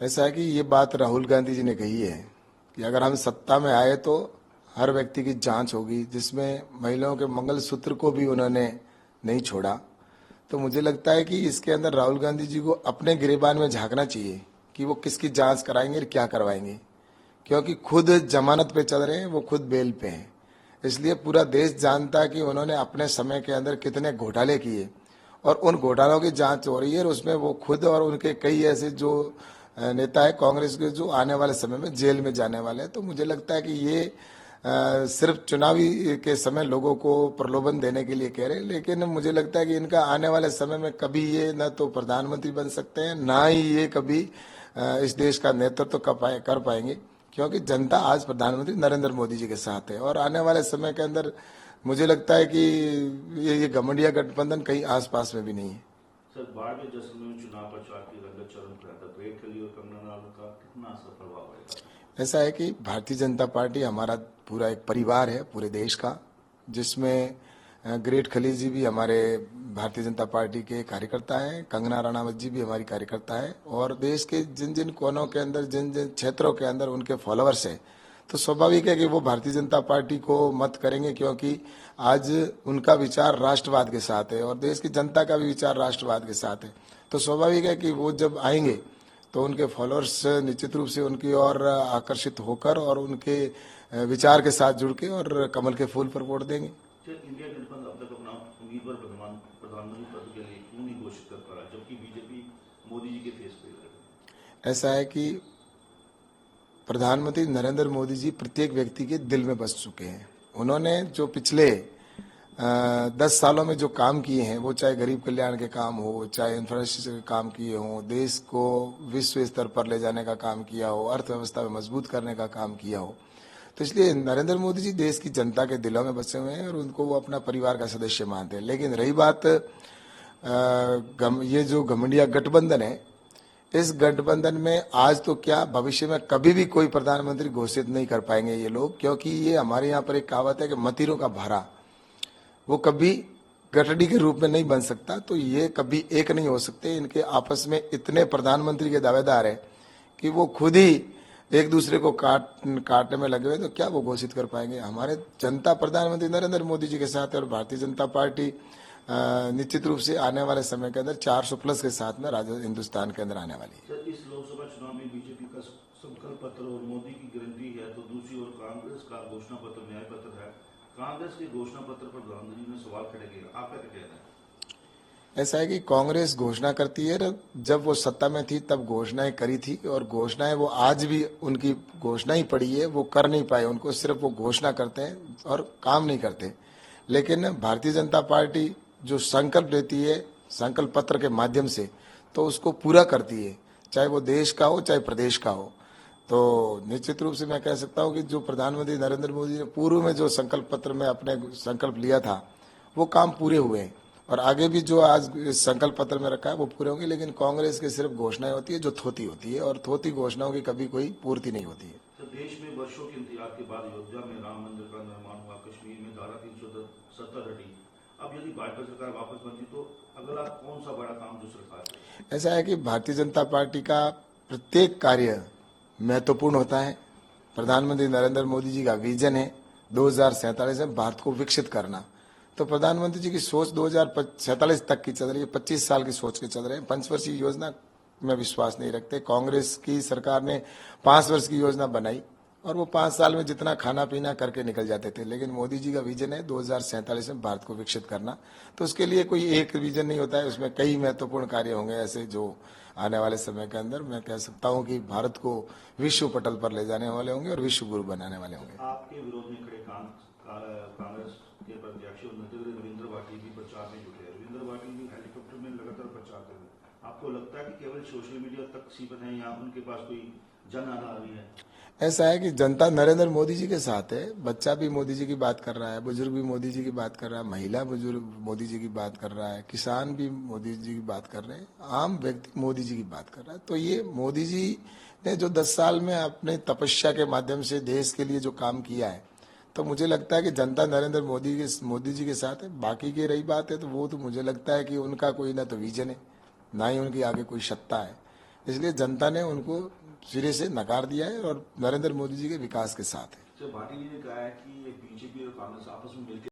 ऐसा है कि ये बात राहुल गांधी जी ने कही है कि अगर हम सत्ता में आए तो हर व्यक्ति की जांच होगी, जिसमें महिलाओं के मंगलसूत्र को भी उन्होंने नहीं छोड़ा। तो मुझे लगता है कि इसके अंदर राहुल गांधी जी को अपने गिरेबान में झांकना चाहिए कि वो किसकी जांच कराएंगे और क्या करवाएंगे, क्योंकि खुद जमानत पे चल रहे हैं, वो खुद बेल पे हैं। इसलिए पूरा देश जानता है कि उन्होंने अपने समय के अंदर कितने घोटाले किए और उन घोटालों की जांच हो रही है, और उसमें वो खुद और उनके कई ऐसे जो नेता है कांग्रेस के, जो आने वाले समय में जेल में जाने वाले हैं। तो मुझे लगता है कि ये सिर्फ चुनावी के समय लोगों को प्रलोभन देने के लिए कह रहे हैं, लेकिन मुझे लगता है कि इनका आने वाले समय में कभी ये न तो प्रधानमंत्री बन सकते हैं, ना ही ये कभी इस देश का नेतृत्व कर पाएंगे, क्योंकि जनता आज प्रधानमंत्री नरेंद्र मोदी जी के साथ है। और आने वाले समय के अंदर मुझे लगता है कि ये घमंडिया गठबंधन कहीं आसपास में भी नहीं है। सर, बाड़मेर जैसलमेर में चुनाव प्रचार की रंगत चरम पर था। ग्रेट खली और कंगना रनौत का कितना असर प्रभाव आएगा? ऐसा है कि भारतीय जनता पार्टी हमारा पूरा एक परिवार है पूरे देश का, जिसमें ग्रेट खली जी भी हमारे भारतीय जनता पार्टी के कार्यकर्ता हैं, कंगना रनावत जी भी हमारी कार्यकर्ता है, और देश के जिन जिन कोनों के अंदर, जिन जिन क्षेत्रों के अंदर उनके फॉलोअर्स हैं, तो स्वाभाविक है कि वो भारतीय जनता पार्टी को मत करेंगे, क्योंकि आज उनका विचार राष्ट्रवाद के साथ है और देश की जनता का भी विचार राष्ट्रवाद के साथ है। तो स्वाभाविक है कि वो जब आएंगे तो उनके फॉलोअर्स निश्चित रूप से उनकी ओर आकर्षित होकर और उनके विचार के साथ जुड़ के और कमल के फूल पर वोट देंगे। इंडिया गठबंधन अब तक अपना उम्मीदवार प्रधानमंत्री पद के लिए क्यों नहीं घोषित कर पा रहा, जबकि बीजेपी मोदी जी के फेस पे? ऐसा है कि प्रधानमंत्री नरेंद्र मोदी जी प्रत्येक व्यक्ति के दिल में बस चुके हैं। उन्होंने जो पिछले 10 सालों में जो काम किए हैं, वो चाहे गरीब कल्याण के काम हो, चाहे इंफ्रास्ट्रक्चर के काम किए हों, देश को विश्व स्तर पर ले जाने का काम किया हो, अर्थव्यवस्था में मजबूत करने का काम किया हो, तो इसलिए नरेंद्र मोदी जी देश की जनता के दिलों में बसे हुए हैं और उनको वो अपना परिवार का सदस्य मानते हैं। लेकिन रही बात ये जो घमंडिया गठबंधन है, इस गठबंधन में आज तो क्या, भविष्य में कभी भी कोई प्रधानमंत्री घोषित नहीं कर पाएंगे ये लोग, क्योंकि ये हमारे यहाँ पर एक कहावत है कि मतीरों का भारा, वो कभी गठड़ी के रूप में नहीं बन सकता। तो ये कभी एक नहीं हो सकते। इनके आपस में इतने प्रधानमंत्री के दावेदार हैं कि वो खुद ही एक दूसरे को काटने में लगे हुए, तो क्या वो घोषित कर पाएंगे? हमारे जनता प्रधानमंत्री नरेंद्र मोदी जी के साथ है और भारतीय जनता पार्टी निश्चित रूप से आने वाले समय के अंदर 400 प्लस के साथ में हिंदुस्तान के अंदर आने वाली है। सर, इस लोकसभा चुनाव में बीजेपी का संकल्प पत्र और मोदी की गारंटी है, तो दूसरी ओर कांग्रेस का घोषणा पत्र, न्याय पत्र है। कांग्रेस के घोषणा पत्र पर गांधी ने सवाल खड़े किए, आपका क्या कहना है? ऐसा है कि कांग्रेस घोषणा करती है, जब वो सत्ता में थी तब घोषणाएं करी थी, और घोषणाएं वो आज भी उनकी घोषणा ही पड़ी है, वो कर नहीं पाए। उनको सिर्फ वो घोषणा करते हैं और काम नहीं करते। लेकिन भारतीय जनता पार्टी जो संकल्प लेती है संकल्प पत्र के माध्यम से, तो उसको पूरा करती है, चाहे वो देश का हो चाहे प्रदेश का हो। तो निश्चित रूप से मैं कह सकता हूँ कि जो प्रधानमंत्री नरेंद्र मोदी ने पूर्व में जो संकल्प पत्र में अपने संकल्प लिया था, वो काम पूरे हुए हैं, और आगे भी जो आज इस संकल्प पत्र में रखा है वो पूरे होंगे। लेकिन कांग्रेस की सिर्फ घोषणाएं होती है जो थोती होती है, और थोती घोषणाओं की कभी कोई पूर्ति नहीं होती है। तो देश में वर्षों के इंतजार के बाद अयोध्या में राम मंदिर का निर्माण हुआ, कश्मीर में धारा 370 हटी। अब यदि भाजपा सरकार वापस बनती तो अगला कौन सा बड़ा काम जो सरकार है? ऐसा है कि भारतीय जनता पार्टी का प्रत्येक कार्य महत्वपूर्ण होता है। प्रधानमंत्री नरेंद्र मोदी जी का विजन है 2047 में भारत को विकसित करना। तो प्रधानमंत्री जी की सोच 2047 तक की चल रही है, 25 साल की सोच के चल रहे हैं। 5 वर्षीय योजना में विश्वास नहीं रखते। कांग्रेस की सरकार ने 5 वर्ष की योजना बनाई और वो 5 साल में जितना खाना पीना करके निकल जाते थे। लेकिन मोदी जी का विजन है 2047 में भारत को विकसित करना। तो उसके लिए कोई एक विजन नहीं होता है, उसमें कई महत्वपूर्ण कार्य होंगे ऐसे जो आने वाले समय के अंदर मैं कह सकता हूं कि भारत को विश्व पटल पर ले जाने वाले होंगे और विश्व गुरु बनाने वाले होंगे। आपके विरोध में खड़े कांग्रेस के प्रत्याशी रविंद्र भाटी भी प्रचार में जुटे। रविंद्र भाटी भी हेलीकॉप्टर में लगातार प्रचार कर रहे हैं। आपको लगता है कि केवल सोशल मीडिया तक सीमित है या उनके पास कोई जन आधार है? ऐसा है कि जनता नरेंद्र मोदी जी के साथ है। बच्चा भी मोदी जी की बात कर रहा है, बुजुर्ग भी मोदी जी की बात कर रहा है, महिला बुजुर्ग मोदी जी की बात कर रहा है, किसान भी मोदी जी की बात कर रहे हैं, आम व्यक्ति मोदी जी की बात कर रहा है। तो ये मोदी जी ने जो 10 साल में अपने तपस्या के माध्यम से देश के लिए जो काम किया है, तो मुझे लगता है कि जनता नरेंद्र मोदी जी के साथ है। बाकी की रही बात है तो वो तो मुझे लगता है कि उनका कोई ना तो विजन है, ना ही उनकी आगे कोई सत्ता है। इसलिए जनता ने उनको सिरे से नकार दिया है और नरेंद्र मोदी जी के विकास के साथ है। भाटी जी ने कहा है कि बीजेपी और कांग्रेस आपस में मिलकर